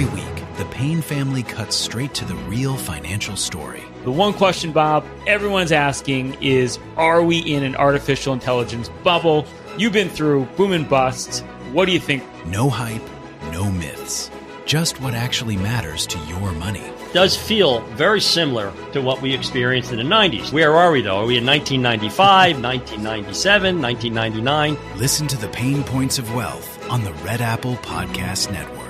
Every week, the Payne family cuts straight to the real financial story. The one question, Bob, everyone's asking is, are we in an artificial intelligence bubble? You've been through boom and bust. What do you think? No hype, no myths. Just what actually matters to your money. Does feel very similar to what we experienced in the 90s. Where are we, though? Are we in 1995, 1997, 1999? Listen to the Pain Points of Wealth on the Red Apple Podcast Network.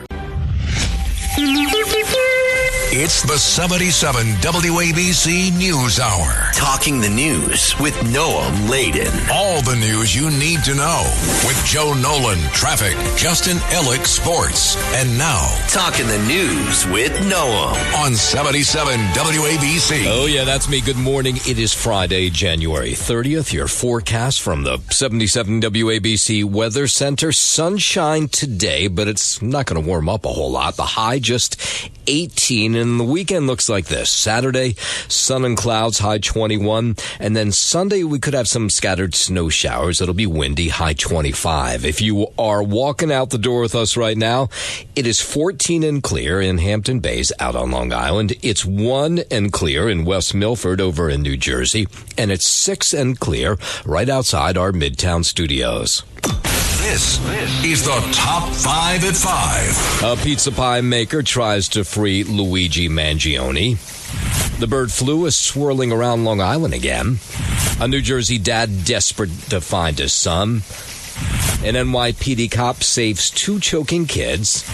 It's the 77 WABC News Hour. Talking the news with Noam Laden. All the news you need to know with Joe Nolan, traffic, Justin Ellick, sports. And now, Talking the news with Noam on 77 WABC. Oh, yeah, that's me. Good morning. It is Friday, January 30th. Your forecast from the 77 WABC Weather Center. Sunshine today, but it's not going to warm up a whole lot. The high just 18, and the weekend looks like this. Saturday, sun and clouds, high 21, and then Sunday we could have some scattered snow showers. It'll be windy, high 25. If you are walking out the door with us right now, it is 14 and clear in Hampton Bays out on Long Island. It's 1 and clear in West Milford over in New Jersey, and it's 6 and clear right outside our Midtown studios. This is the Top 5 at 5. A pizza pie maker tries to free Luigi Mangione. The bird flu is swirling around Long Island again. A New Jersey dad desperate to find his son. An NYPD cop saves 2 choking kids.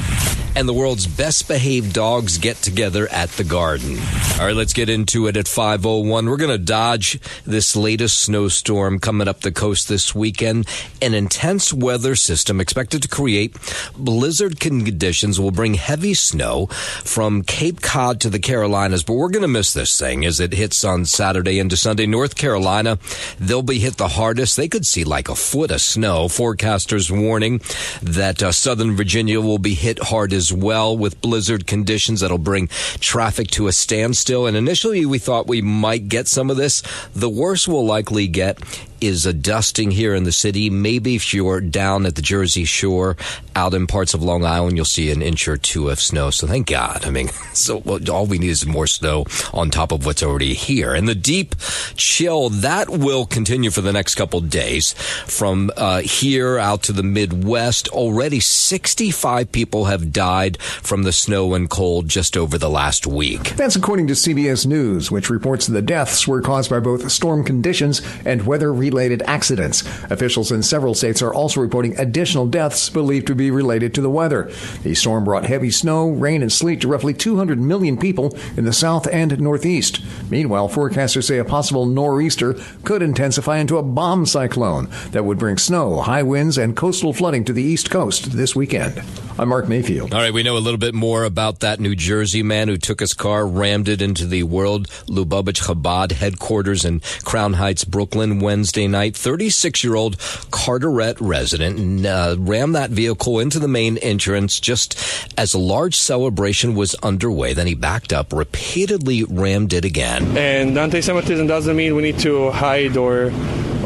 And the world's best behaved dogs get together at the Garden. All right, let's get into it at 5:01. We're going to dodge this latest snowstorm coming up the coast this weekend. An intense weather system expected to create blizzard conditions will bring heavy snow from Cape Cod to the Carolinas. But we're going to miss this thing as it hits on Saturday into Sunday. North Carolina, they'll be hit the hardest. They could see like a foot of snow. Forecasters warning that Southern Virginia will be hit hard as well with blizzard conditions that'll bring traffic to a standstill. And initially we thought we might get some of this. The worst we'll likely get is a dusting here in the city. Maybe if you're down at the Jersey Shore, out in parts of Long Island, you'll see an inch or two of snow. So thank God. I mean, so all we need is more snow on top of what's already here. And the deep chill, that will continue for the next couple days. From here out to the Midwest, already 65 people have died from the snow and cold just over the last week. That's according to CBS News, which reports the deaths were caused by both storm conditions and weather-related accidents. Officials in several states are also reporting additional deaths believed to be related to the weather. The storm brought heavy snow, rain, and sleet to roughly 200 million people in the south and northeast. Meanwhile, forecasters say a possible nor'easter could intensify into a bomb cyclone that would bring snow, high winds, and coastal flooding to the East Coast this weekend. I'm Mark Mayfield. All right, we know a little bit more about that New Jersey man who took his car, rammed it into the World Lubavitch Chabad headquarters in Crown Heights, Brooklyn, Wednesday night. 36-year-old Carteret resident rammed that vehicle into the main entrance just as a large celebration was underway. Then he backed up, repeatedly rammed it again. And anti-Semitism doesn't mean we need to hide or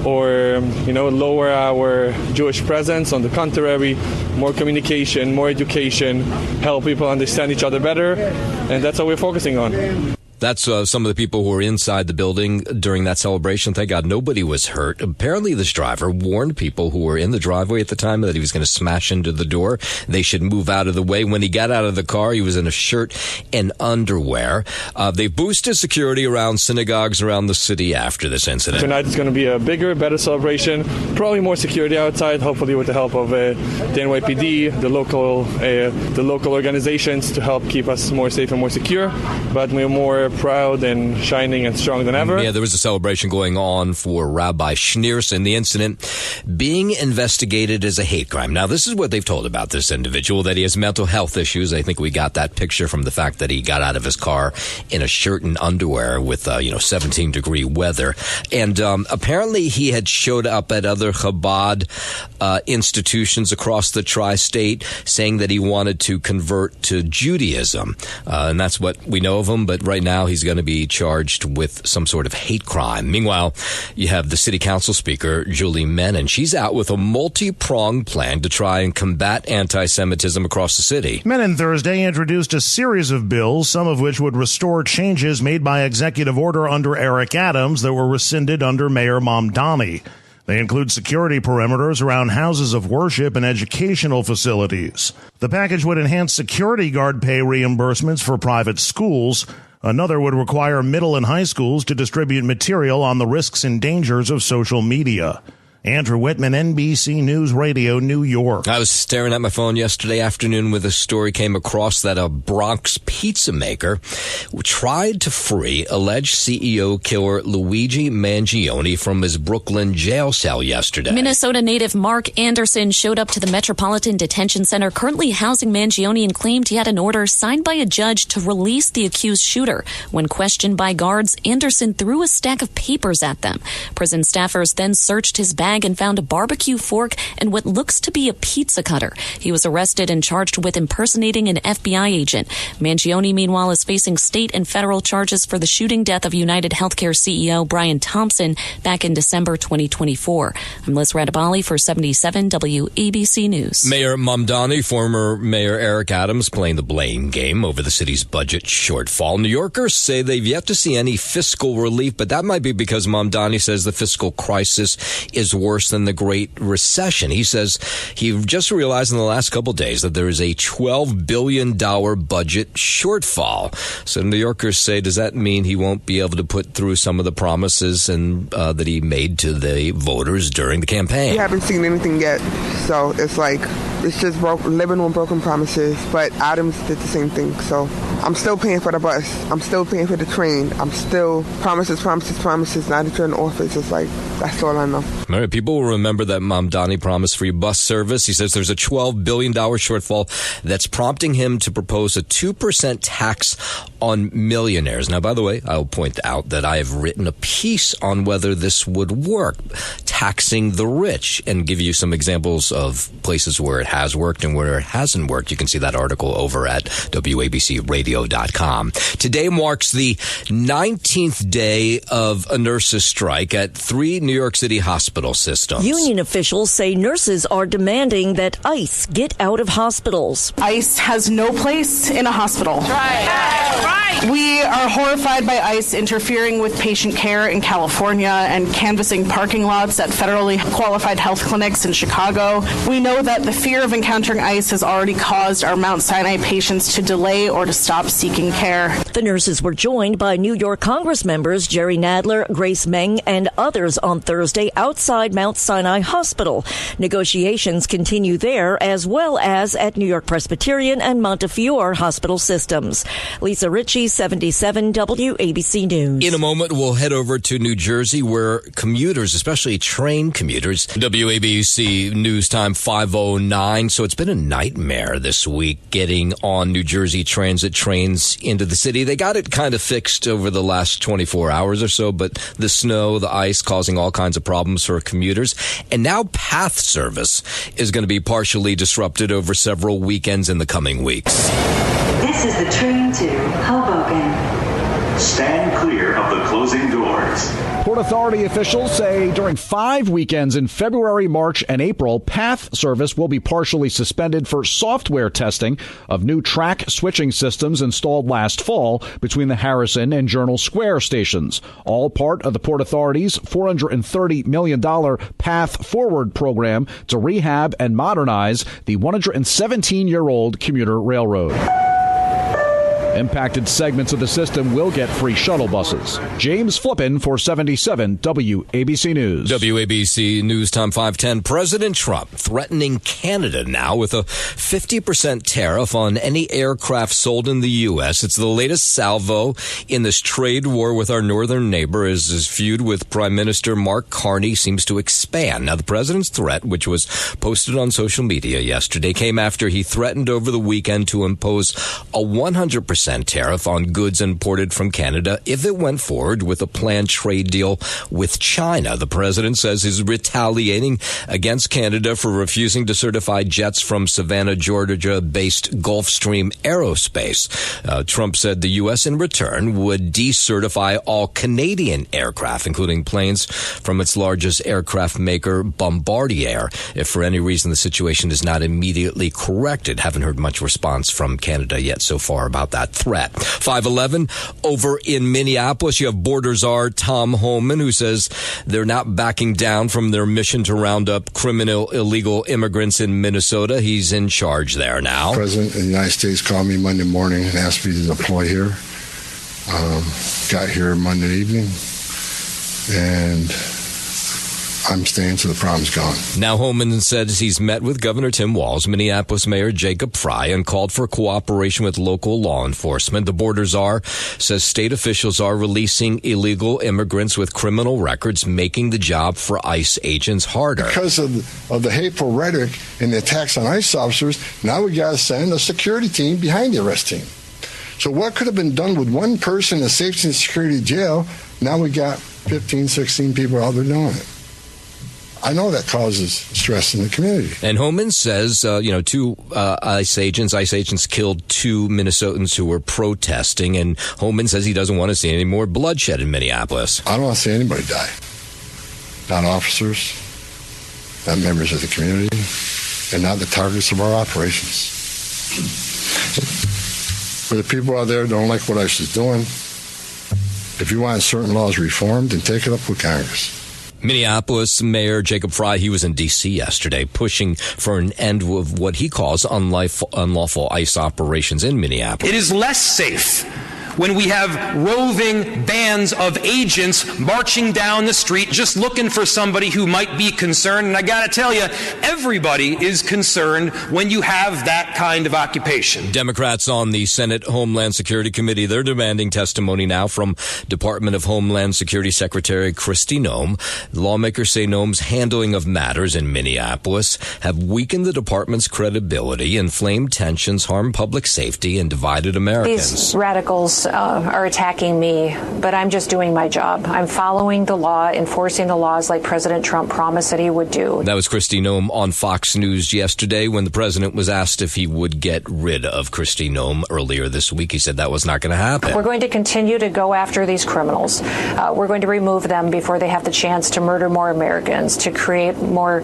lower our Jewish presence. On the contrary, more communication, more education, help people understand each other better, and that's what we're focusing on. That's some of the people who were inside the building during that celebration. Thank God nobody was hurt. Apparently, this driver warned people who were in the driveway at the time that he was going to smash into the door. They should move out of the way. When he got out of the car, he was in a shirt and underwear. They boosted security around synagogues around the city after this incident. Tonight is going to be a bigger, better celebration. Probably more security outside, hopefully with the help of the NYPD, the local organizations to help keep us more safe and more secure. But we're more proud and shining and strong than ever. Yeah, there was a celebration going on for Rabbi Schneerson. The incident being investigated as a hate crime. Now, this is what they've told about this individual, that he has mental health issues. I think we got that picture from the fact that he got out of his car in a shirt and underwear with, 17-degree weather. And apparently he had showed up at other Chabad institutions across the tri-state saying that he wanted to convert to Judaism. And that's what we know of him. But right now, now he's going to be charged with some sort of hate crime. Meanwhile, you have the city council speaker, Julie Menon. She's out with a multi-pronged plan to try and combat anti-Semitism across the city. Menon Thursday introduced a series of bills, some of which would restore changes made by executive order under Eric Adams that were rescinded under Mayor Mamdani. They include security perimeters around houses of worship and educational facilities. The package would enhance security guard pay reimbursements for private schools. Another would require middle and high schools to distribute material on the risks and dangers of social media. Andrew Whitman, NBC News Radio, New York. I was staring at my phone yesterday afternoon when a story came across that a Bronx pizza maker tried to free alleged CEO killer Luigi Mangione from his Brooklyn jail cell yesterday. Minnesota native Mark Anderson showed up to the Metropolitan Detention Center currently housing Mangione and claimed he had an order signed by a judge to release the accused shooter. When questioned by guards, Anderson threw a stack of papers at them. Prison staffers then searched his bag and found a barbecue fork and what looks to be a pizza cutter. He was arrested and charged with impersonating an FBI agent. Mangione, meanwhile, is facing state and federal charges for the shooting death of United Healthcare CEO Brian Thompson back in December 2024. I'm Liz Radabali for 77 WABC News. Mayor Mamdani, former Mayor Eric Adams playing the blame game over the city's budget shortfall. New Yorkers say they've yet to see any fiscal relief, but that might be because Mamdani says the fiscal crisis is worse than the Great Recession. He says he just realized in the last couple of days that there is a $12 billion budget shortfall. So New Yorkers say, does that mean he won't be able to put through some of the promises and that he made to the voters during the campaign? We haven't seen anything yet, so it's like it's just living on broken promises. But Adams did the same thing, so I'm still paying for the bus. I'm still paying for the train. I'm still promises. Now that you're in office, it's like that's all I know. All right, people will remember that Mamdani promised free bus service. He says there's a $12 billion shortfall that's prompting him to propose a 2% tax on millionaires. Now, by the way, I'll point out that I have written a piece on whether this would work, taxing the rich, and give you some examples of places where it has worked and where it hasn't worked. You can see that article over at WABCRadio.com. Today marks the 19th day of a nurses' strike at 3 New York City hospital systems. Union officials say nurses are demanding that ICE get out of hospitals. ICE has no place in a hospital. Right. We are horrified by ICE interfering with patient care in California and canvassing parking lots at federally qualified health clinics in Chicago. We know that the fear of encountering ICE has already caused our Mount Sinai patients to delay or to stop seeking care. The nurses were joined by New York Congress members Jerry Nadler, Grace Meng, and others on Thursday outside Mount Sinai Hospital. Negotiations continue there as well as at New York Presbyterian and Montefiore hospital systems. Lisa Ritchie, 77 WABC News. In a moment, we'll head over to New Jersey where commuters, especially train commuters, WABC News Time 5:09. So it's been a nightmare this week getting on New Jersey Transit trains into the city. They got it kind of fixed over the last 24 hours or so, but the snow, the ice causing all kinds of problems for commuters. And now PATH service is going to be partially disrupted over several weekends in the coming weeks. This is the train to Hoboken. Stand clear of the closing doors. Port Authority officials say during 5 weekends in February, March, and April, PATH service will be partially suspended for software testing of new track switching systems installed last fall between the Harrison and Journal Square stations, all part of the Port Authority's $430 million PATH Forward program to rehab and modernize the 117-year-old commuter railroad. Impacted segments of the system will get free shuttle buses. James Flippin for 77 WABC News. WABC News Time 5:10. President Trump threatening Canada now with a 50% tariff on any aircraft sold in the U.S. It's the latest salvo in this trade war with our northern neighbor as his feud with Prime Minister Mark Carney seems to expand. Now, the president's threat, which was posted on social media yesterday, came after he threatened over the weekend to impose a 100% 10% tariff on goods imported from Canada if it went forward with a planned trade deal with China. The president says he's retaliating against Canada for refusing to certify jets from Savannah, Georgia-based Gulfstream Aerospace. Trump said the U.S. in return would decertify all Canadian aircraft, including planes from its largest aircraft maker, Bombardier, if for any reason the situation is not immediately corrected. Haven't heard much response from Canada yet so far about that threat. 5:11 over in Minneapolis, you have border czar Tom Homan, who says they're not backing down from their mission to round up criminal illegal immigrants in Minnesota. He's in charge there now. The President of the United States called me Monday morning and asked me to deploy here. Got here Monday evening, and I'm staying till the problem's gone. Now, Homan says he's met with Governor Tim Walz, Minneapolis Mayor Jacob Fry, and called for cooperation with local law enforcement. The border czar says state officials are releasing illegal immigrants with criminal records, making the job for ICE agents harder. Because of the hateful rhetoric and the attacks on ICE officers, now we got to send a security team behind the arrest team. So what could have been done with one person in a safety and security jail, now we got 15, 16 people out there doing it. I know that causes stress in the community. And Homan says, two ICE agents killed 2 Minnesotans who were protesting. And Homan says he doesn't want to see any more bloodshed in Minneapolis. I don't want to see anybody die. Not officers, not members of the community, and not the targets of our operations. For the people out there who don't like what ICE is doing, if you want certain laws reformed, then take it up with Congress. Minneapolis Mayor Jacob Fry, he was in D.C. yesterday pushing for an end of what he calls unlawful ICE operations in Minneapolis. It is less safe when we have roving bands of agents marching down the street just looking for somebody who might be concerned. And I got to tell you, everybody is concerned when you have that kind of occupation. Democrats on the Senate Homeland Security Committee, they're demanding testimony now from Department of Homeland Security Secretary Kristi Noem. Lawmakers say Noem's handling of matters in Minneapolis have weakened the department's credibility, inflamed tensions, harmed public safety, and divided Americans. These radicals are attacking me, but I'm just doing my job. I'm following the law, enforcing the laws like President Trump promised that he would do. That was Kristi Noem on Fox News yesterday when the president was asked if he would get rid of Kristi Noem earlier this week. He said that was not going to happen. We're going to continue to go after these criminals. We're going to remove them before they have the chance to murder more Americans, to create more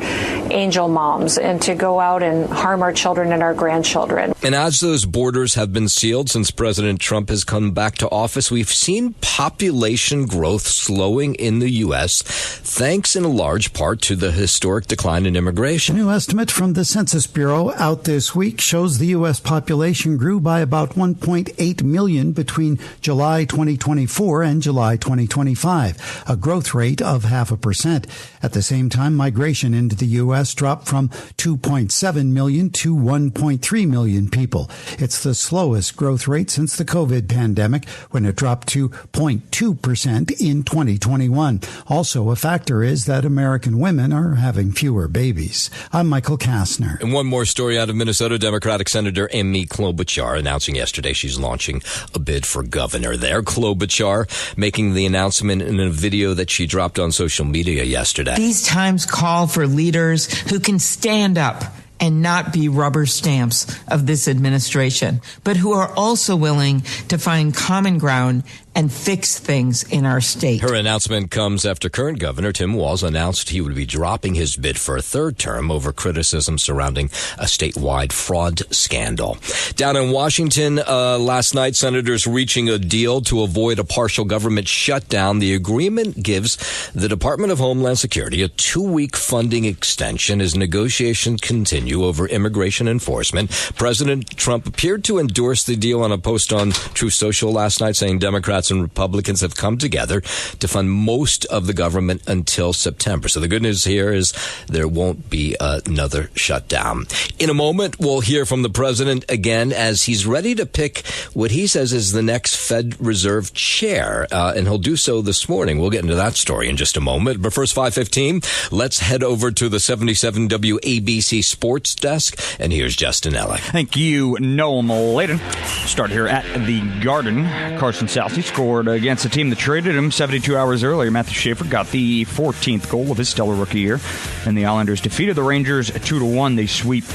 angel moms, and to go out and harm our children and our grandchildren. And as those borders have been sealed since President Trump has come back to office, we've seen population growth slowing in the U.S., thanks in a large part to the historic decline in immigration. A new estimate from the Census Bureau out this week shows the U.S. population grew by about 1.8 million between July 2024 and July 2025, a growth rate of 0.5%. At the same time, migration into the U.S. dropped from 2.7 million to 1.3 million people. It's the slowest growth rate since the COVID pandemic, when it dropped to 0.2% in 2021. Also, a factor is that American women are having fewer babies. I'm Michael Kastner. And one more story out of Minnesota. Democratic Senator Amy Klobuchar announcing yesterday she's launching a bid for governor there. Klobuchar making the announcement in a video that she dropped on social media yesterday. These times call for leaders who can stand up and not be rubber stamps of this administration, but who are also willing to find common ground and fix things in our state. Her announcement comes after current Governor Tim Walz announced he would be dropping his bid for a third term over criticism surrounding a statewide fraud scandal. Down in Washington last night, senators reaching a deal to avoid a partial government shutdown. The agreement gives the Department of Homeland Security a 2-week funding extension as negotiations continue over immigration enforcement. President Trump appeared to endorse the deal on a post on Truth Social last night, saying Democrats and Republicans have come together to fund most of the government until September. So the good news here is there won't be another shutdown. In a moment, we'll hear from the president again as he's ready to pick what he says is the next Fed Reserve chair, and he'll do so this morning. We'll get into that story in just a moment. But first, 5:15, let's head over to the 77 WABC Sports Sports Desk, and here's Justin Ellick. Thank you, Noam Layden. Start here at the Garden. Carson Southey scored against the team that traded him 72 hours earlier. Matthew Schaefer got the 14th goal of his stellar rookie year, and the Islanders defeated the Rangers 2-1. They sweep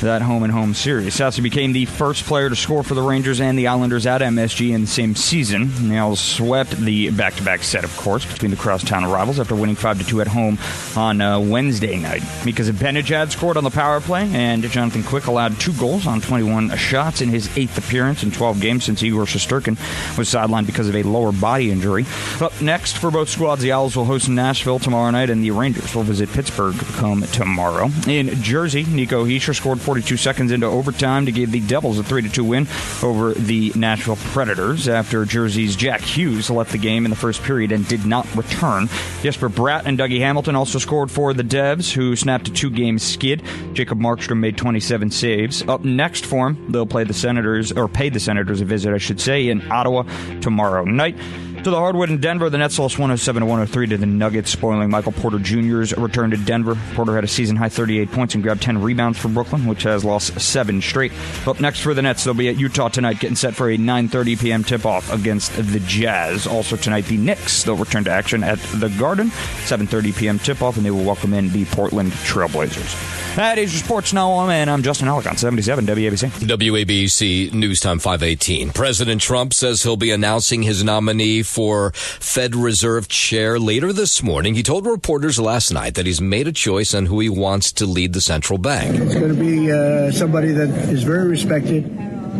that home-and-home series. Southey became the first player to score for the Rangers and the Islanders at MSG in the same season. The Isles swept the back-to-back set, of course, between the crosstown rivals after winning 5-2 at home on Wednesday night. Mika Zibanejad scored on the power play, and Jonathan Quick allowed 2 goals on 21 shots in his 8th appearance in 12 games since Igor Shesterkin was sidelined because of a lower body injury. Up next for both squads, the Owls will host Nashville tomorrow night, and the Rangers will visit Pittsburgh come tomorrow. In Jersey, Nico Hischier scored 42 seconds into overtime to give the Devils a 3-2 win over the Nashville Predators after Jersey's Jack Hughes left the game in the first period and did not return. Jesper Bratt and Dougie Hamilton also scored for the Devs, who snapped a 2-game skid. Jacob Markstrom made 27 saves. Up next for them, they'll play the Senators, or pay the Senators a visit, I should say, in Ottawa tomorrow night. To the hardwood in Denver, the Nets lost 107-103 to the Nuggets, spoiling Michael Porter Jr.'s return to Denver. Porter had a season-high 38 points and grabbed 10 rebounds for Brooklyn, which has lost 7 straight. Up next for the Nets, they'll be at Utah tonight, getting set for a 9:30 p.m. tip-off against the Jazz. Also tonight, the Knicks, they'll return to action at the Garden, 7:30 p.m. tip-off, and they will welcome in the Portland Trailblazers. That is your Sports Now, and I'm Justin Ellick on 77 WABC. WABC News Time 5:18. President Trump says he'll be announcing his nominee for Fed Reserve Chair later this morning. He told reporters last night that he's made a choice on who he wants to lead the central bank. It's going to be somebody that is very respected,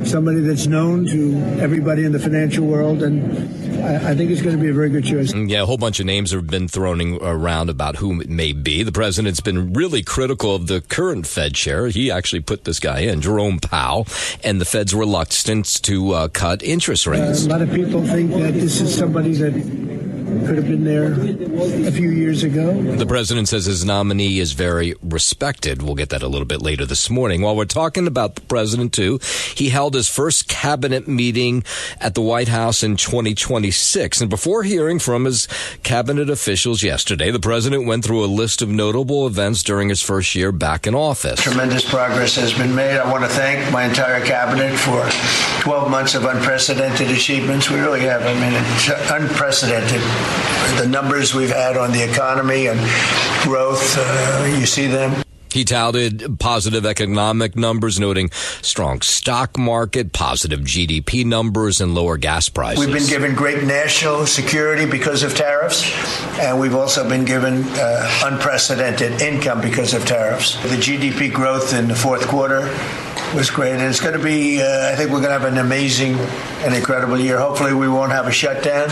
somebody that's known to everybody in the financial world, and I think it's going to be a very good choice. Yeah, a whole bunch of names have been thrown around about who it may be. The president's been really critical of the current Fed chair. He actually put this guy in, Jerome Powell, and the Fed's reluctance to cut interest rates. A lot of people think that this is somebody that could have been there a few years ago. The president says his nominee is very respected. We'll get that a little bit later this morning. While we're talking about the president, too, he held his first cabinet meeting at the White House in 2026. And before hearing from his cabinet officials yesterday, the president went through a list of notable events during his first year back in office. Tremendous progress has been made. I want to thank my entire cabinet for 12 months of unprecedented achievements. We really have. I mean, it's unprecedented. The numbers we've had on the economy and growth, you see them. He touted positive economic numbers, noting strong stock market, positive GDP numbers, and lower gas prices. We've been given great national security because of tariffs, and we've also been given unprecedented income because of tariffs. The GDP growth in the fourth quarter was great, and it's going to be, I think we're going to have an amazing and incredible year. Hopefully we won't have a shutdown.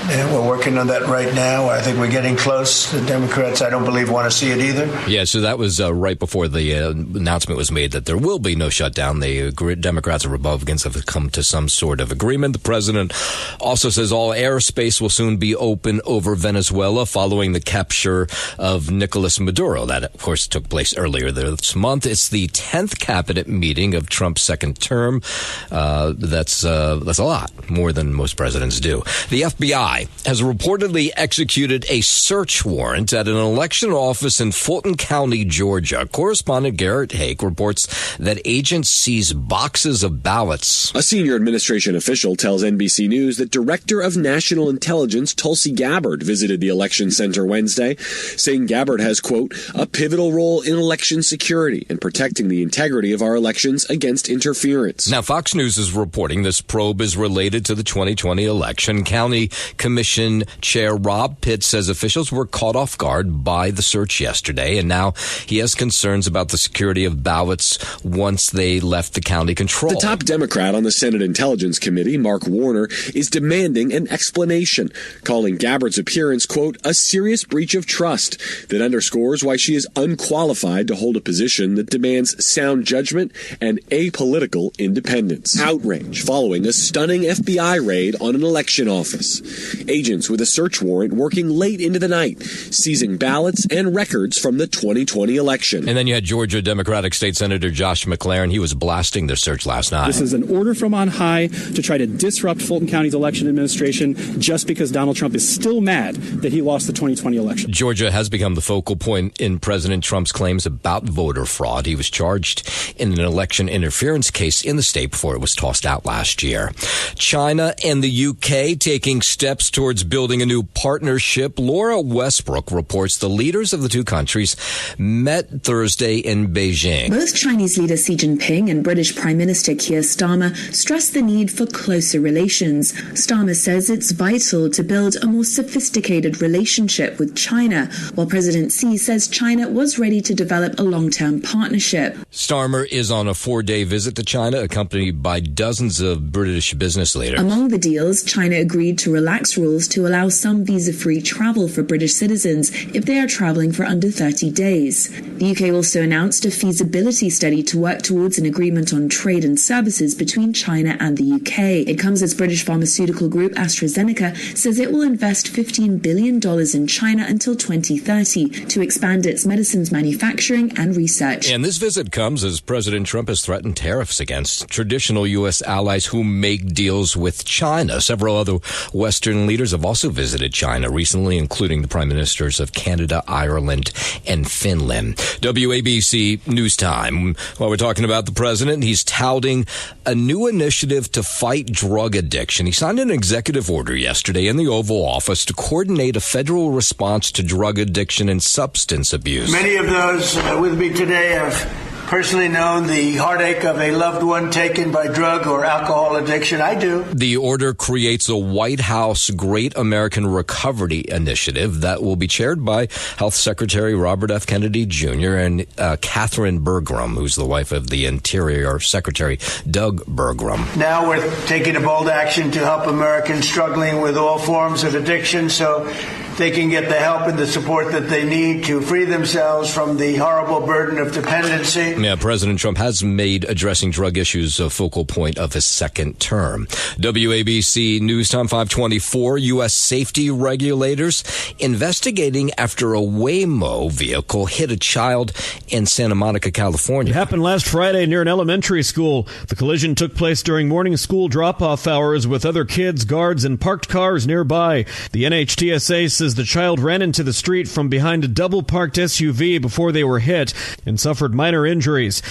And we're working on that right now. I think we're getting close. The Democrats, I don't believe, want to see it either. Yeah, so that was right before the announcement was made that there will be no shutdown. The Democrats and Republicans have come to some sort of agreement. The president also says all airspace will soon be open over Venezuela following the capture of Nicolas Maduro. That, of course, took place earlier this month. It's the 10th cabinet meeting of Trump's second term. That's a lot, more than most presidents do. The FBI has reportedly executed a search warrant at an election office in Fulton County, Georgia. Correspondent Garrett Hake reports that agents seized boxes of ballots. A senior administration official tells NBC News that Director of National Intelligence Tulsi Gabbard visited the election center Wednesday, saying Gabbard has, quote, a pivotal role in election security and protecting the integrity of our elections against interference. Now, Fox News is reporting this probe is related to the 2020 election. County Commission Chair Rob Pitt says officials were caught off guard by the search yesterday, and now he has concerns about the security of ballots once they left the county control. The top Democrat on the Senate Intelligence Committee, Mark Warner, is demanding an explanation, calling Gabbard's appearance, quote, a serious breach of trust that underscores why she is unqualified to hold a position that demands sound judgment and apolitical independence. Outrage following a a stunning FBI raid on an election office. Agents with a search warrant working late into the night, seizing ballots and records from the 2020 election. And then you had Georgia Democratic State Senator Josh McLaren. He was blasting their search last night. This is an order from on high to try to disrupt Fulton County's election administration just because Donald Trump is still mad that he lost the 2020 election. Georgia has become the focal point in President Trump's claims about voter fraud. He was charged in an election interference case in the state before it was tossed out last year. China and the UK taking steps towards building a new partnership. Laura Westbrook reports the leaders of the two countries met Thursday in Beijing. Both Chinese leader Xi Jinping and British Prime Minister Keir Starmer stressed the need for closer relations. Starmer says it's vital to build a more sophisticated relationship with China, while President Xi says China was ready to develop a long-term partnership. Starmer is on a 4-day visit to China, accompanied by dozens of British business leaders. Among the deals, China agreed to relax rules to allow some visa-free travel for British citizens if they are traveling for under 30 days. The UK also announced a feasibility study to work towards an agreement on trade and services between China and the UK. It comes as British pharmaceutical group AstraZeneca says it will invest $15 billion in China until 2030 to expand its medicines manufacturing and research. And this visit comes as President Trump has threatened tariffs against traditional U.S. allies who make deals with China. Several other Western leaders have also visited China recently, including the prime ministers of Canada, Ireland, and Finland. WABC News Time. While we're talking about the president, he's touting a new initiative to fight drug addiction. He signed an executive order yesterday in the Oval Office to coordinate a federal response to drug addiction and substance abuse. Many of those with me today have personally known the heartache of a loved one taken by drug or alcohol addiction. I do. The order creates a White House Great American Recovery Initiative that will be chaired by Health Secretary Robert F. Kennedy Jr. and Catherine Bergrum, who's the wife of the Interior Secretary Doug Bergrum. Now we're taking a bold action to help Americans struggling with all forms of addiction so they can get the help and the support that they need to free themselves from the horrible burden of dependency. Yeah, President Trump has made addressing drug issues a focal point of his second term. WABC News Time 524, U.S. safety regulators investigating after a Waymo vehicle hit a child in Santa Monica, California. It happened last Friday near an elementary school. The collision took place during morning school drop-off hours with other kids, guards, and parked cars nearby. The NHTSA says the child ran into the street from behind a double-parked SUV before they were hit and suffered minor injuries.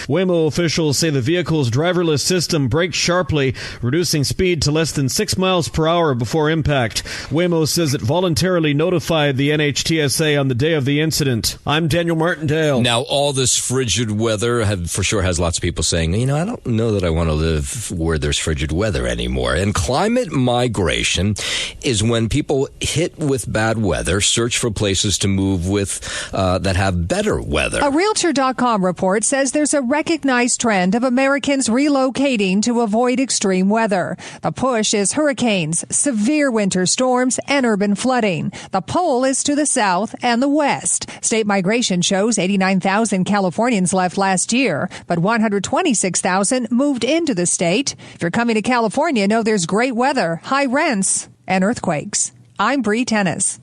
Waymo officials say the vehicle's driverless system braked sharply, reducing speed to less than 6 miles per hour before impact. Waymo says it voluntarily notified the NHTSA on the day of the incident. I'm Daniel Martindale. Now, all this frigid weather for sure has lots of people saying, I don't know that I want to live where there's frigid weather anymore. And climate migration is when people hit with bad weather search for places to move with that have better weather. A Realtor.com report says there's a recognized trend of Americans relocating to avoid extreme weather. The push is hurricanes, severe winter storms, and urban flooding. The pole is to the south and the west. State migration shows 89,000 Californians left last year, but 126,000 moved into the state. If you're coming to California, know there's great weather, high rents, and earthquakes. I'm Bree Tennis.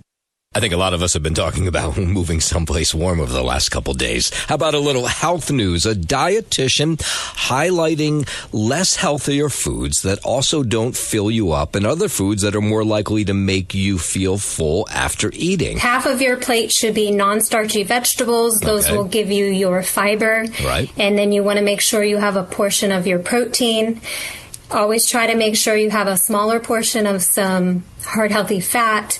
I think a lot of us have been talking about moving someplace warm over the last couple days. How about a little health news? A dietitian highlighting less healthier foods that also don't fill you up and other foods that are more likely to make you feel full after eating. Half of your plate should be non-starchy vegetables. Those will give you your fiber. Right. And then you want to make sure you have a portion of your protein. Always try to make sure you have a smaller portion of some heart healthy fat.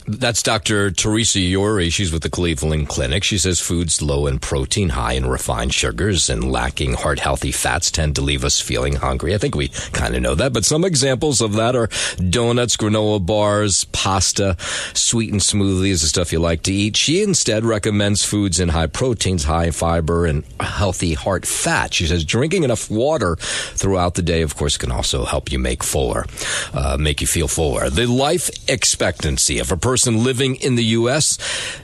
That's Dr. Teresa Yori. She's with the Cleveland Clinic. She says foods low in protein, high in refined sugars, and lacking heart-healthy fats tend to leave us feeling hungry. I think we kind of know that, but some examples of that are donuts, granola bars, pasta, sweetened smoothies, the stuff you like to eat. She instead recommends foods in high proteins, high fiber, and healthy heart fat. She says drinking enough water throughout the day, of course, can also help you make you feel fuller. The life expectancy of a person person living in the U.S.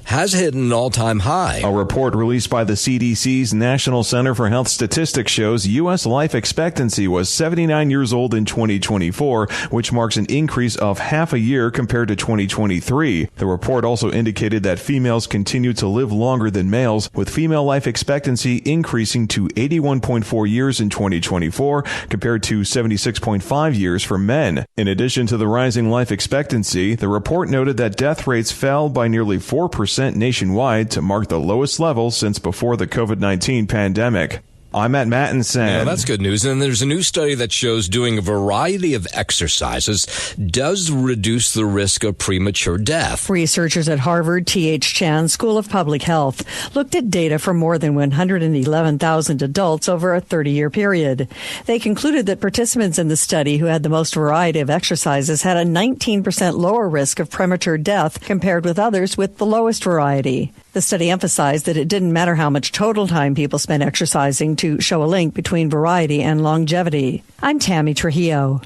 has hit an all-time high. A report released by the CDC's National Center for Health Statistics shows U.S. life expectancy was 79 years old in 2024, which marks an increase of half a year compared to 2023. The report also indicated that females continue to live longer than males, with female life expectancy increasing to 81.4 years in 2024 compared to 76.5 years for men. In addition to the rising life expectancy, the report noted that death rates fell by nearly 4% nationwide to mark the lowest level since before the COVID-19 pandemic. I'm at Mattinson. Yeah, that's good news. And there's a new study that shows doing a variety of exercises does reduce the risk of premature death. Researchers at Harvard T.H. Chan School of Public Health looked at data from more than 111,000 adults over a 30-year period. They concluded that participants in the study who had the most variety of exercises had a 19% lower risk of premature death compared with others with the lowest variety. The study emphasized that it didn't matter how much total time people spent exercising to show a link between variety and longevity. I'm Tammy Trujillo.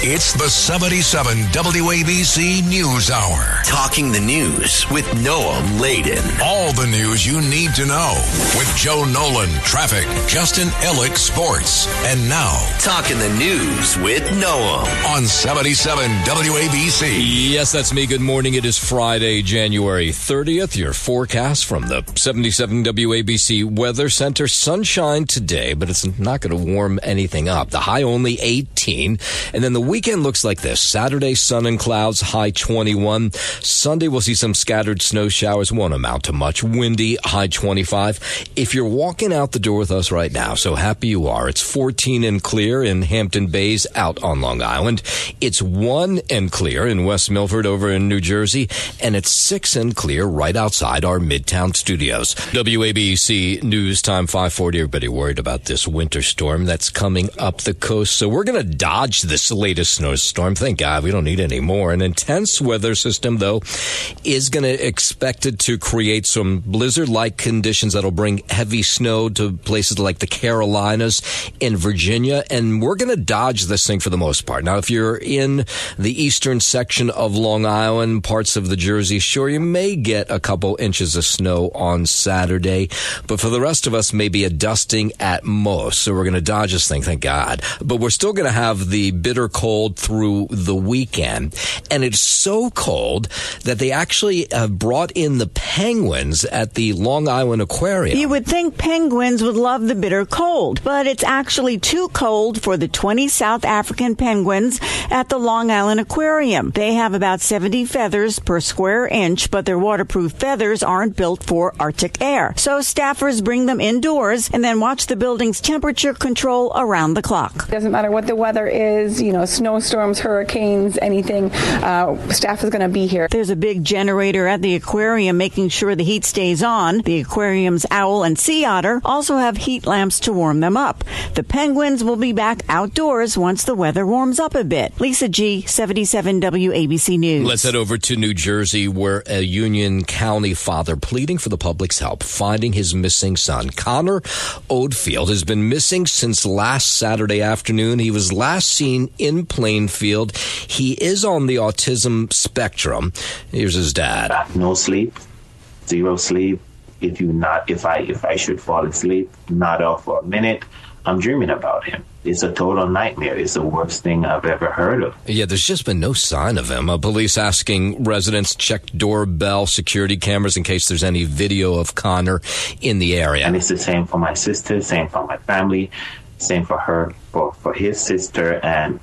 It's the 77 WABC News Hour. Talking the news with Noam Laden. All the news you need to know with Joe Nolan, traffic, Justin Ellick, sports. And now, Talking the news with Noam. On 77 WABC. Yes, that's me. Good morning. It is Friday, January 30th. Your forecast from the 77 WABC Weather Center. Sunshine today, but it's not going to warm anything up. The high only 18. And then the weekend looks like this. Saturday, sun and clouds, high 21. Sunday, we'll see some scattered snow showers. Won't amount to much. Windy, high 25. If you're walking out the door with us right now, so happy you are. It's 14 and clear in Hampton Bays out on Long Island. It's 1 and clear in West Milford over in New Jersey. And it's 6 and clear right outside our Midtown studios. WABC News Time 540. Everybody worried about this winter storm that's coming up the coast. So we're going to dodge this latest snowstorm. Thank God we don't need any more. An intense weather system, though, is going to expected to create some blizzard-like conditions that'll bring heavy snow to places like the Carolinas and Virginia, and we're going to dodge this thing for the most part. Now, if you're in the eastern section of Long Island, parts of the Jersey Shore, you may get a couple inches of snow on Saturday, but for the rest of us, maybe a dusting at most. So we're going to dodge this thing, thank God. But we're still going to have the bitter cold through the weekend. And it's so cold that they actually have brought in the penguins at the Long Island Aquarium. You would think penguins would love the bitter cold, but it's actually too cold for the 20 South African penguins at the Long Island Aquarium. They have about 70 feathers per square inch, but their waterproof feathers aren't built for Arctic air. So staffers bring them indoors and then watch the building's temperature control around the clock. Doesn't matter what the weather is, snowstorms, hurricanes, anything, staff is going to be here. There's a big generator at the aquarium making sure the heat stays on. The aquarium's owl and sea otter also have heat lamps to warm them up. The penguins will be back outdoors once the weather warms up a bit. Lisa G., 77 WABC News. Let's head over to New Jersey, where a Union County father pleading for the public's help finding his missing son. Connor Oldfield has been missing since last Saturday afternoon. He was last seen in Plainfield. He is on the autism spectrum. Here's his dad. No sleep, zero sleep. If I should fall asleep, not up for a minute, I'm dreaming about him. It's a total nightmare. It's the worst thing I've ever heard of. Yeah, there's just been no sign of him. Police asking residents check doorbell security cameras in case there's any video of Connor in the area. And it's the same for my sister, same for my family, same for her, for his sister, and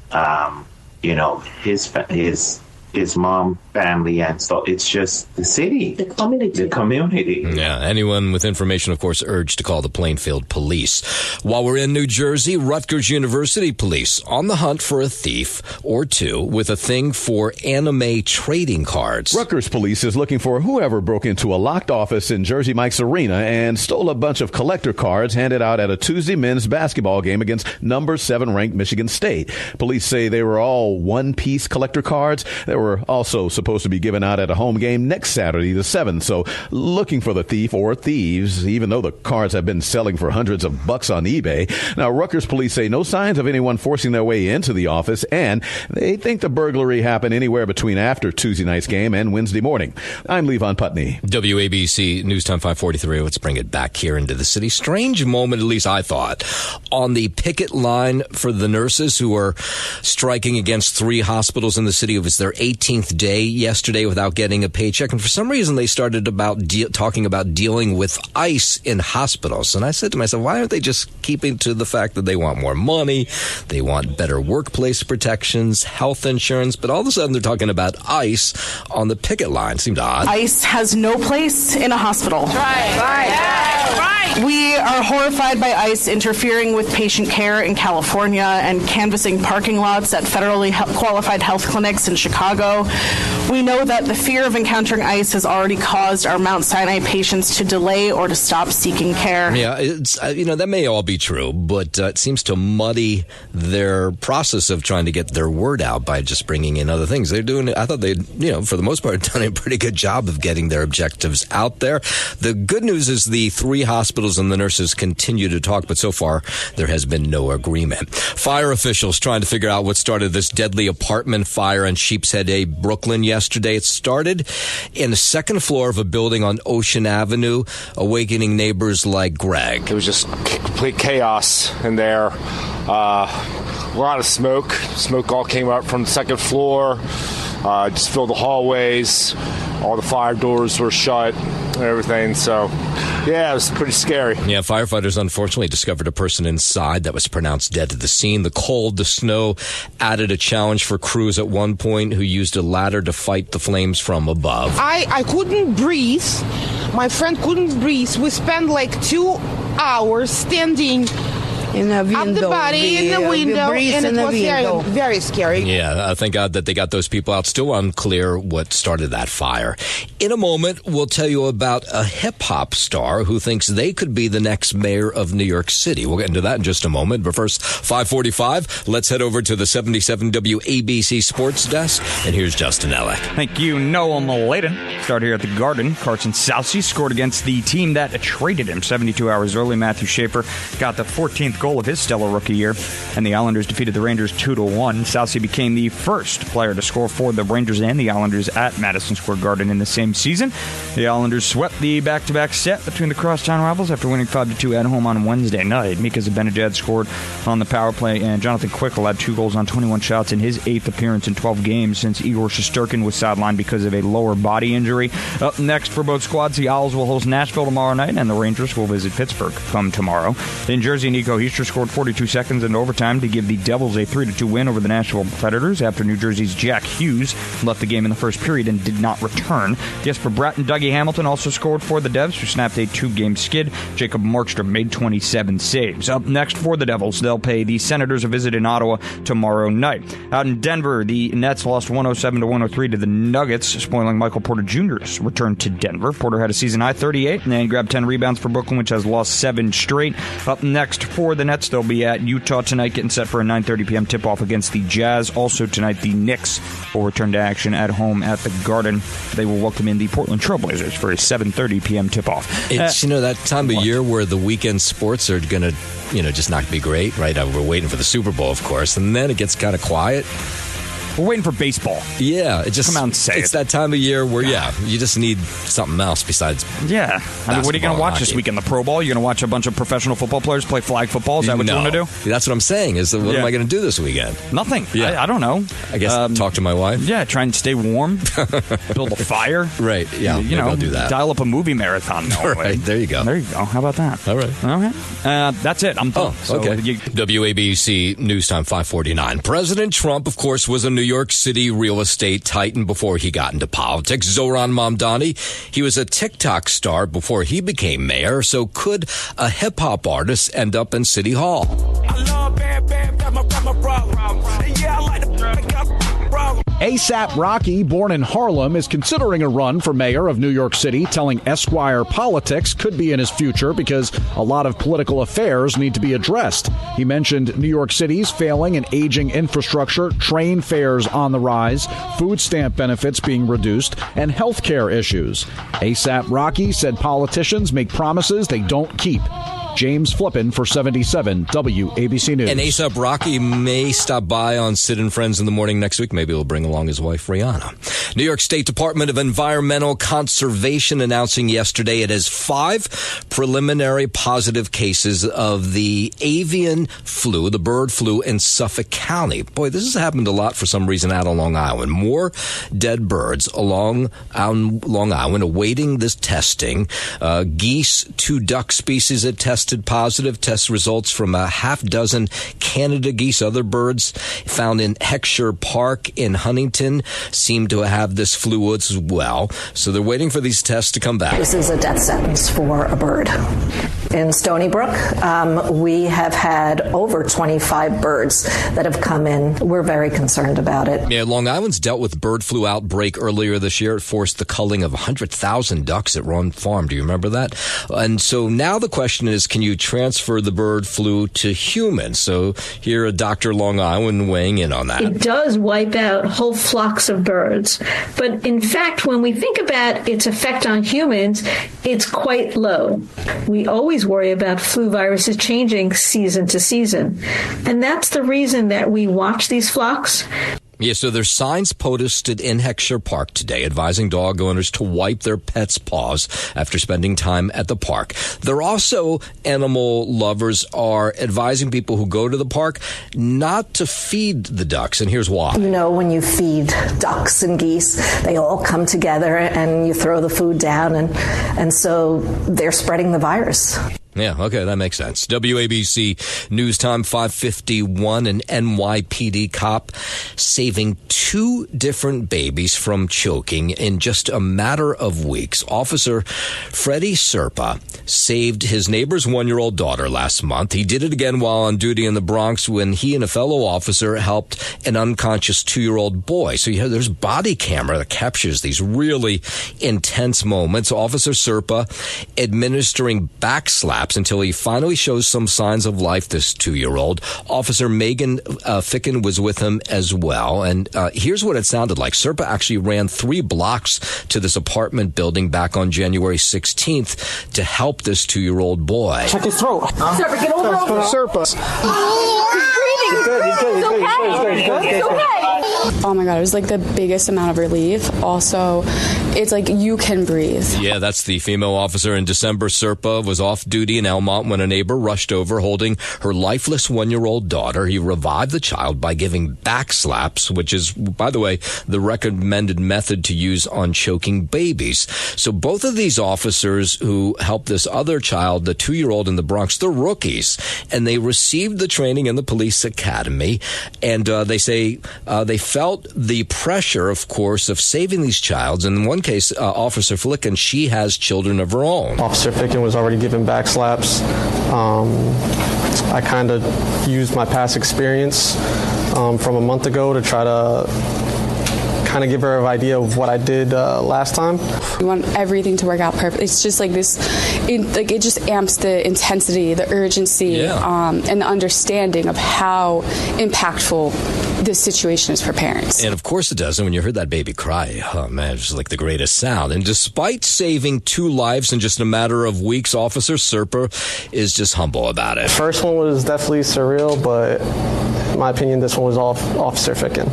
his mom, family, and so it's just the city, the community. Yeah, anyone with information, of course, urged to call the Plainfield police. While we're in New Jersey, Rutgers University police on the hunt for a thief or two with a thing for anime trading cards. Rutgers police is looking for whoever broke into a locked office in Jersey Mike's Arena and stole a bunch of collector cards handed out at a Tuesday men's basketball game against number 7 ranked Michigan State. Police say they were all one-piece collector cards. There were were also supposed to be given out at a home game next Saturday, the 7th. So looking for the thief or thieves, even though the cards have been selling for hundreds of bucks on eBay. Now, Rutgers police say no signs of anyone forcing their way into the office, and they think the burglary happened anywhere between after Tuesday night's game and Wednesday morning. I'm Levon Putney. WABC News Time 543. Let's bring it back here into the city. Strange moment, at least I thought, on the picket line for the nurses who are striking against 3 hospitals in the city. It was their 18th day yesterday without getting a paycheck. And for some reason, they started talking about dealing with ICE in hospitals. And I said to myself, why aren't they just keeping to the fact that they want more money, they want better workplace protections, health insurance, but all of a sudden they're talking about ICE on the picket line. Seemed odd. ICE has no place in a hospital. Right. We are horrified by ICE interfering with patient care in California and canvassing parking lots at federally qualified health clinics in Chicago. We know that the fear of encountering ICE has already caused our Mount Sinai patients to delay or to stop seeking care. Yeah, it's that may all be true, but it seems to muddy their process of trying to get their word out by just bringing in other things. They're doing it. I thought they'd, for the most part, done a pretty good job of getting their objectives out there. The good news is the 3 hospitals and the nurses continue to talk, but so far there has been no agreement. Fire officials trying to figure out what started this deadly apartment fire in Sheepshead A, Brooklyn yesterday. It started in the 2nd floor of a building on Ocean Avenue, awakening neighbors like Greg. It was just complete chaos in there. A lot of smoke. Smoke all came up from the 2nd floor. Just filled the hallways. All the fire doors were shut and everything. So, yeah, it was pretty scary. Yeah, firefighters unfortunately discovered a person inside that was pronounced dead at the scene. The cold, the snow added a challenge for crews at one point who used a ladder to fight the flames from above. I couldn't breathe. My friend couldn't breathe. We spent like 2 hours standing in the window, up the body in the window, and it was very scary. Yeah, thank God that they got those people out. Still unclear what started that fire. In a moment, we'll tell you about a hip-hop star who thinks they could be the next mayor of New York City. We'll get into that in just a moment. But first, 5:45, let's head over to the 77 WABC Sports Desk. And here's Justin Ellick. Thank you, Noah Maladen. Start here at the Garden. Carson Southsea scored against the team that traded him 72 hours early. Matthew Schaefer got the 14th goal of his stellar rookie year, and the Islanders defeated the Rangers 2-1. Southsea became the first player to score for the Rangers and the Islanders at Madison Square Garden in the same season. The Islanders swept the back-to-back set between the crosstown rivals after winning 5-2 at home on Wednesday night. Mika Zibanejad scored on the power play, and Jonathan Quickle had 2 goals on 21 shots in his 8th appearance in 12 games since Igor Shesterkin was sidelined because of a lower body injury. Up next for both squads, the Owls will host Nashville tomorrow night, and the Rangers will visit Pittsburgh come tomorrow. In Jersey, Nico Heaster scored 42 seconds in overtime to give the Devils a 3-2 win over the Nashville Predators after New Jersey's Jack Hughes left the game in the first period and did not return. Jesper Bratt and Dougie Hamilton also scored for the Devs, who snapped a 2-game skid. Jacob Markstrom made 27 saves. Up next for the Devils, they'll pay the Senators a visit in Ottawa tomorrow night. Out in Denver, the Nets lost 107-103 to the Nuggets, spoiling Michael Porter Jr.'s return to Denver. Porter had a season-high 38 and grabbed 10 rebounds for Brooklyn, which has lost 7 straight. Up next for the Nets, they'll be at Utah tonight, getting set for a 9:30 p.m. tip-off against the Jazz. Also tonight, the Knicks will return to action at home at the Garden. They will welcome in the Portland Trailblazers for a 7:30 p.m. tip-off. It's, that time of year where the weekend sports are going to, just not be great, right? We're waiting for the Super Bowl, of course, and then it gets kind of quiet. We're waiting for baseball. Yeah, it just come out and say it's that time of year where you just need something else besides. Yeah, what are you going to watch this weekend? The Pro Bowl? You're going to watch a bunch of professional football players play flag football? Is that what you want to do? That's what I'm saying. What am I going to do this weekend? Nothing. Yeah. I don't know. I guess talk to my wife. Yeah, try and stay warm. Build a fire. Right. Yeah. I'll do that. Dial up a movie marathon. Right. There you go. How about that? All right. That's it. I'm done. Okay. WABC News Time 5:49. President Trump, of course, was a New York City real estate titan before he got into politics. Zohran Mamdani, he was a TikTok star before he became mayor. So could a hip-hop artist end up in City Hall? I love bam, bam, that's my problem. Yeah, I like the problem. ASAP Rocky, born in Harlem, is considering a run for mayor of New York City, telling Esquire politics could be in his future because a lot of political affairs need to be addressed. He mentioned New York City's failing and aging infrastructure, train fares on the rise, food stamp benefits being reduced, and health care issues. ASAP Rocky said politicians make promises they don't keep. James Flippin for 77 WABC News. And A$AP Rocky may stop by on Sid and Friends in the Morning next week. Maybe he'll bring along his wife, Rihanna. New York State Department of Environmental Conservation announcing yesterday it has 5 preliminary positive cases of the avian flu, the bird flu, in Suffolk County. Boy, this has happened a lot for some reason out on Long Island. More dead birds along Long Island awaiting this testing. Geese, 2 duck species had tested positive. Test results from a half dozen Canada geese. Other birds found in Heckscher Park in Huntington seem to have this flu as well. So they're waiting for these tests to come back. This is a death sentence for a bird. In Stony Brook, we have had over 25 birds that have come in. We're very concerned about it. Yeah, Long Island's dealt with bird flu outbreak earlier this year. It forced the culling of 100,000 ducks at one farm. Do you remember that? And so now the question is, can you transfer the bird flu to humans? So here, Dr. Long Island weighing in on that. It does wipe out whole flocks of birds. But in fact, when we think about its effect on humans, it's quite low. We always worry about flu viruses changing season to season. And that's the reason that we watch these flocks. Yeah, so there's signs posted in Heckscher Park today advising dog owners to wipe their pets' paws after spending time at the park. They're also, animal lovers are advising people who go to the park not to feed the ducks, and here's why. You know, when you feed ducks and geese, they all come together and you throw the food down, and so they're spreading the virus. Yeah, okay, that makes sense. WABC News Time 5:51, an NYPD cop saving 2 different babies from choking in just a matter of weeks. Officer Freddie Serpa saved his neighbor's 1-year-old daughter last month. He did it again while on duty in the Bronx when he and a fellow officer helped an unconscious 2-year-old boy. So there's body camera that captures these really intense moments. Officer Serpa administering back slaps until he finally shows some signs of life, this 2-year-old. Officer Megan Ficken was with him as well. And here's what it sounded like. Serpa actually ran 3 blocks to this apartment building back on January 16th to help this 2-year-old boy. Check his throat. Serpa, get over. Serpa. He's breathing. He's good. It's okay. Oh my God, it was like the biggest amount of relief. Also, it's like you can breathe. Yeah, that's the female officer. In December, Serpa was off duty in Elmont when a neighbor rushed over holding her lifeless 1-year-old daughter. He revived the child by giving back slaps, which is, by the way, the recommended method to use on choking babies. So both of these officers who helped this other child, the 2-year-old in the Bronx, they're rookies, and they received the training in the police academy. And they say they felt the pressure, of course, of saving these childs. And in one case, Officer Ficken, she has children of her own. Officer Ficken was already giving back slaps. I kind of used my past experience from a month ago to try to kind of give her an idea of what I did last time. We want everything to work out perfect. It's just like this, it just amps the intensity, the urgency, and the understanding of how impactful this situation is for parents. And of course it does. And when you heard that baby cry, oh man, it was like the greatest sound. And despite saving 2 lives in just a matter of weeks, Officer Serpa is just humble about it. First one was definitely surreal, but in my opinion, this one was Officer Ficken.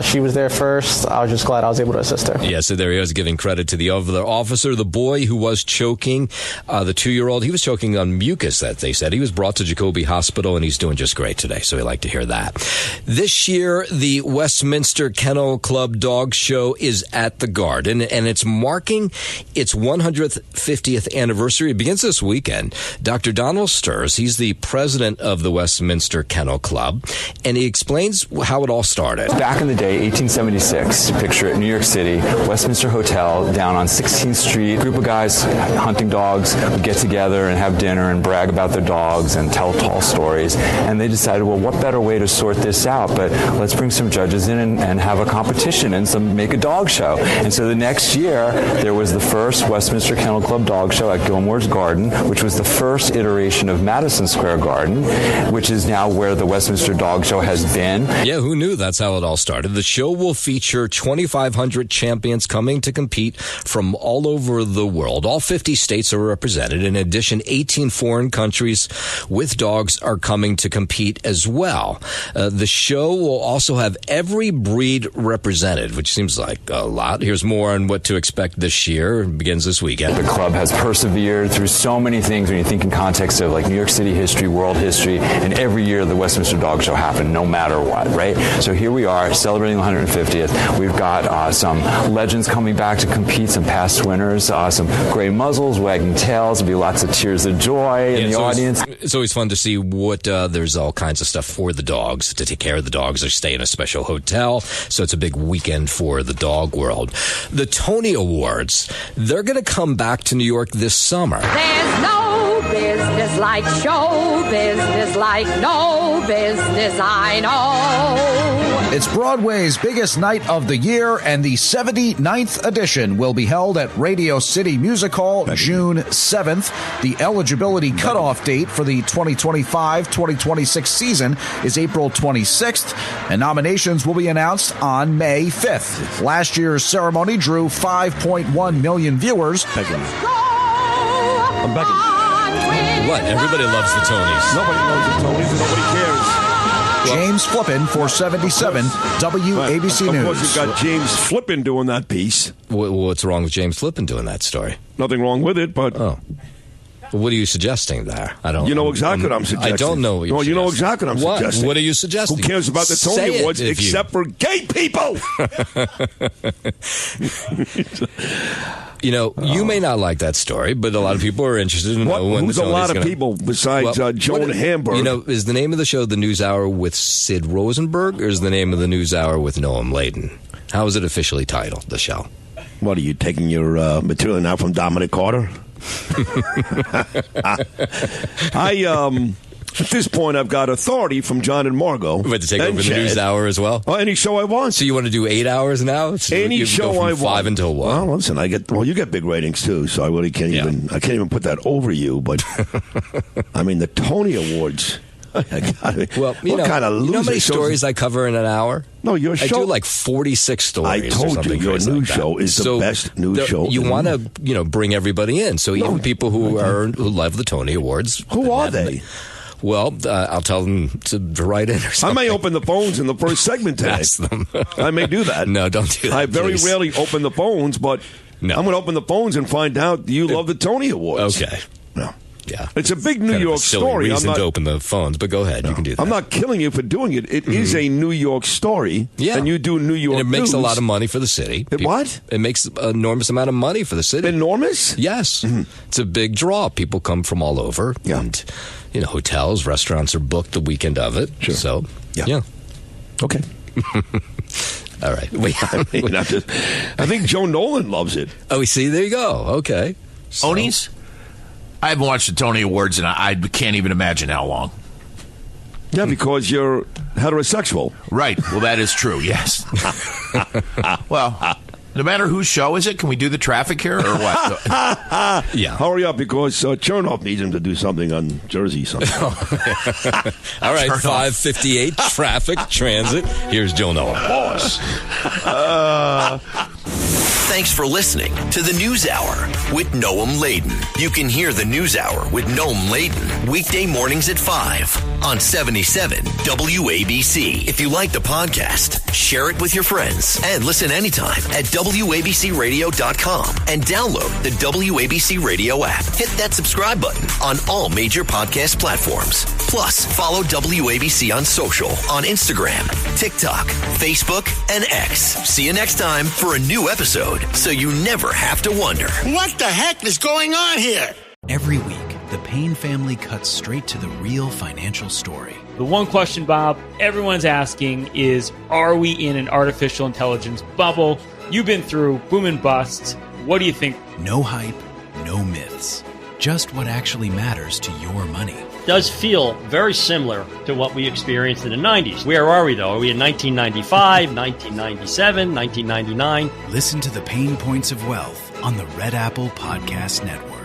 She was there first. I was just glad I was able to assist her. Yeah, so there he was giving credit to the other officer. The boy who was choking, the 2-year-old, he was choking on mucus, that they said. He was brought to Jacobi Hospital, and he's doing just great today, so we like to hear that. This year, the Westminster Kennel Club Dog Show is at the Garden, and it's marking its 150th anniversary. It begins this weekend. Dr. Donald Sturz, he's the president of the Westminster Kennel Club, and he explains how it all started. Back in the day, 1876. Picture it, New York City, Westminster Hotel, down on 16th Street. A group of guys hunting dogs would get together and have dinner and brag about their dogs and tell tall stories. And they decided, well, what better way to sort this out? But let's bring some judges in and have a competition and make a dog show. And so the next year, there was the first Westminster Kennel Club dog show at Gilmore's Garden, which was the first iteration of Madison Square Garden, which is now where the Westminster Dog Show has been. Yeah, who knew that's how it all started? The show will feature 2,500 champions coming to compete from all over the world. All 50 states are represented. In addition, 18 foreign countries with dogs are coming to compete as well. The show will also have every breed represented, which seems like a lot. Here's more on what to expect this year. It begins this weekend. The club has persevered through so many things when you think in context of like New York City history, world history, and every year the Westminster Dog Show happened no matter what, right? So here we are celebrating the 150th. We've got some legends coming back to compete, some past winners, some gray muzzles, wagging tails. There'll be lots of tears of joy in the audience. It's always fun to see what there's all kinds of stuff for the dogs, to take care of the dogs or stay in a special hotel. So it's a big weekend for the dog world. The Tony Awards, they're going to come back to New York this summer. There's no business like show business, like no business I know. It's Broadway's biggest night of the year, and the 79th edition will be held at Radio City Music Hall June 7th. The eligibility cutoff date for the 2025-2026 season is April 26th, and nominations will be announced on May 5th. Last year's ceremony drew 5.1 million viewers. I'm begging. What? Everybody loves the Tonys. Nobody loves the Tonys and nobody cares. James Flippin for 77 WABC News. Of course, you've got James Flippin doing that piece. What's wrong with James Flippin doing that story? Nothing wrong with it, but... Oh. What are you suggesting there? I don't. You know exactly what I'm suggesting. I don't know what you're you know exactly what I'm suggesting. What are you suggesting? Who cares about the Tony Awards except for gay people? You know, you may not like that story, but a lot of people are interested in knowing when Who's the a lot of gonna... people besides Joan Hamburg? You know, is the name of the show The News Hour with Sid Rosenberg, or is the name of the News Hour with Noam Laden? How is it officially titled, the show? What, are you taking your material now from Dominic Carter? At this point, I've got authority from John and Margot. But to take over the News Hour as well? Any show I want. So you want to do 8 hours now? So any show I want. 5 until 1. Well, listen, you get big ratings too, so I really can't even put that over you. But I mean, the Tony Awards. Well, you know how many stories I cover in an hour? No, your show. I do like 46 stories. I told you your news show is the best news show. You want to, bring everybody in. So even people who love the Tony Awards. Who are they? Well, I'll tell them to write in or something. I may open the phones in the first segment today. Ask them. I may do that. No, don't do that. I very rarely open the phones, but I'm going to open the phones and find out you love the Tony Awards. Okay. No. Yeah. It's a big New York story. Reason to open the phones, but go ahead. You can do that. I'm not killing you for doing it. It is a New York story. Yeah. And you do New York and it makes news. a lot of money for the city. What? It makes an enormous amount of money for the city. Enormous? Yes. Mm-hmm. It's a big draw. People come from all over. Yeah. And, hotels, restaurants are booked the weekend of it. Sure. So, yeah. Okay. All right. I think Joe Nolan loves it. Oh, see, there you go. Okay. Onies? I haven't watched the Tony Awards, and I can't even imagine how long. Yeah, because you're heterosexual. Right. Well, that is true, yes. Well, no matter whose show is it, can we do the traffic here or what? Yeah. Hurry up, because Chernoff needs him to do something on Jersey. All right, 5:58, traffic, transit. Here's Joe Nolan. Boss. Thanks for listening to the News Hour with Noam Laden. You can hear the News Hour with Noam Laden weekday mornings at 5 on 77 WABC. If you like the podcast, share it with your friends and listen anytime at WABCRadio.com and download the WABC Radio app. Hit that subscribe button on all major podcast platforms. Plus, follow WABC on social on Instagram, TikTok, Facebook, and X. See you next time for a new episode, so you never have to wonder. What the heck is going on here? Every week, the Payne family cuts straight to the real financial story. The one question, Bob, everyone's asking is, are we in an artificial intelligence bubble? You've been through boom and busts. What do you think? No hype, no myths. Just what actually matters to your money. Does feel very similar to what we experienced in the 90s. Where are we, though? Are we in 1995, 1997, 1999? Listen to The Pain Points of Wealth on the Red Apple Podcast Network.